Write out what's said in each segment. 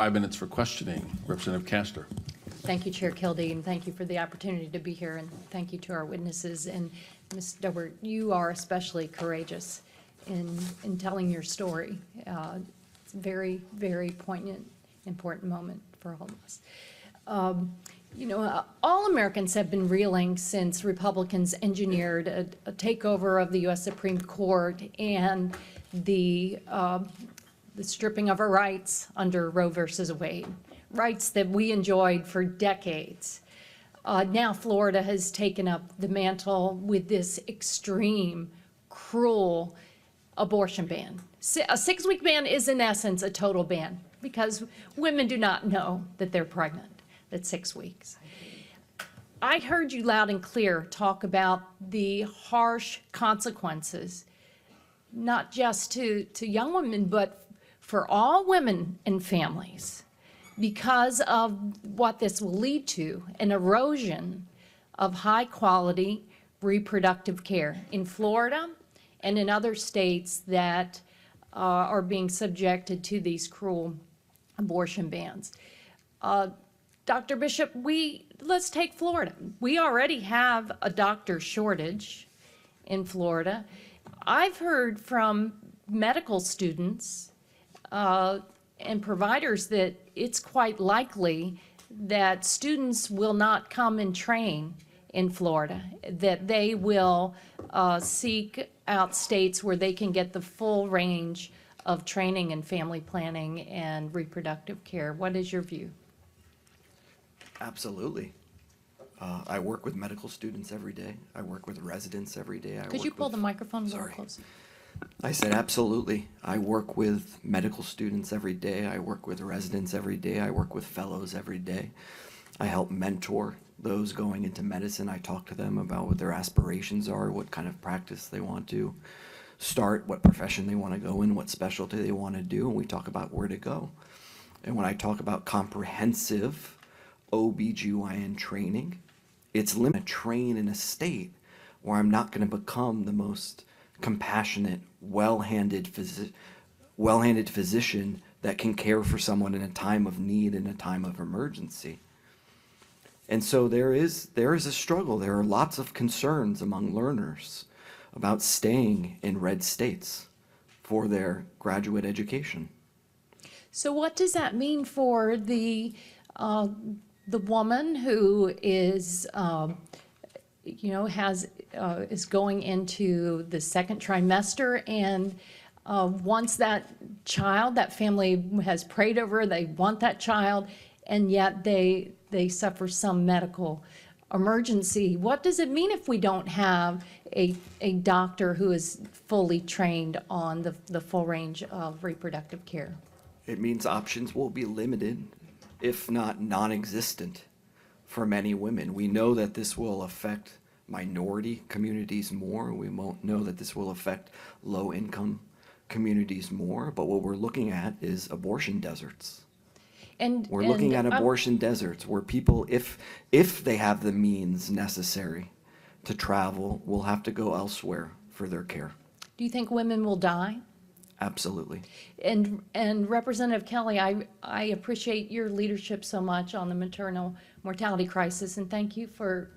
5 minutes for questioning. Representative Castor. Thank you, Chair Kildee, and thank you for the opportunity to be here, and thank you to our witnesses. And Ms. Dober, you are especially courageous in telling your story. It's a very, very poignant, important moment for all of us. All Americans have been reeling since Republicans engineered a takeover of the U.S. Supreme Court and the stripping of our rights under Roe versus Wade, rights that we enjoyed for decades. Now Florida has taken up the mantle with this extreme, cruel abortion ban. A 6-week ban is in essence a total ban because women do not know that they're pregnant at 6 weeks. I heard you loud and clear talk about the harsh consequences, not just to young women, but for all women and families, because of what this will lead to, an erosion of high-quality reproductive care in Florida and in other states that are being subjected to these cruel abortion bans. Dr. Bishop, let's take Florida. We already have a doctor shortage in Florida. I've heard from medical students and providers that it's quite likely that students will not come and train in Florida, that they will seek out states where they can get the full range of training in family planning and reproductive care. What is your view? Absolutely. I work with medical students every day. I work with residents every day. Could you pull the microphone a little closer? I said absolutely. I work with medical students every day. I work with residents every day. I work with fellows every day. I help mentor those going into medicine. I talk to them about what their aspirations are, what kind of practice they want to start, what profession they want to go in, what specialty they want to do, and we talk about where to go. And when I talk about comprehensive OBGYN training, it's limited to train in a state where I'm not going to become the most compassionate, well-handed physician that can care for someone in a time of need, in a time of emergency. And so there is a struggle. There are lots of concerns among learners about staying in red states for their graduate education. So what does that mean for the woman who is is going into the second trimester and wants that child, that family has prayed over, they want that child, and yet they suffer some medical emergency? What does it mean if we don't have a doctor who is fully trained on the full range of reproductive care? It means options will be limited, if not non-existent, for many women. We know that this will affect minority communities more. We won't know that this will affect low-income communities more. But what we're looking at is abortion deserts. We're looking at abortion deserts where people, if they have the means necessary to travel, will have to go elsewhere for their care. Do you think women will die? Absolutely. And Representative Kelly, I appreciate your leadership so much on the maternal mortality crisis, and thank you for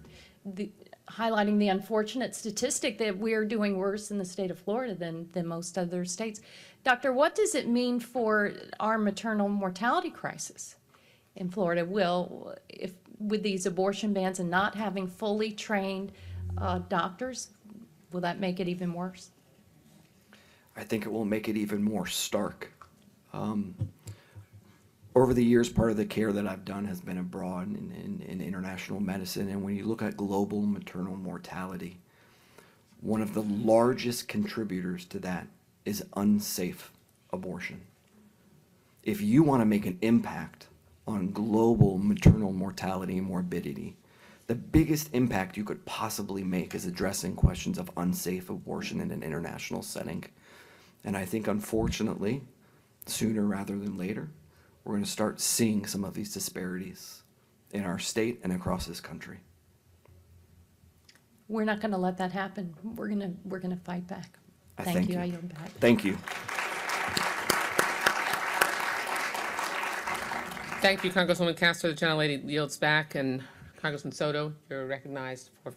highlighting the unfortunate statistic that we are doing worse in the state of Florida than most other states. Doctor, what does it mean for our maternal mortality crisis in Florida? With these abortion bans and not having fully trained doctors, will that make it even worse? I think it will make it even more stark. Over the years, part of the care that I've done has been abroad in international medicine, and when you look at global maternal mortality, one of the largest contributors to that is unsafe abortion. If you want to make an impact on global maternal mortality and morbidity, the biggest impact you could possibly make is addressing questions of unsafe abortion in an international setting. And I think, unfortunately, sooner rather than later, we're going to start seeing some of these disparities in our state and across this country. We're not going to let that happen. We're going to fight back. Thank you. I yield back. Thank you. Thank you, Congresswoman Castor. The gentlelady yields back, and Congressman Soto, you're recognized for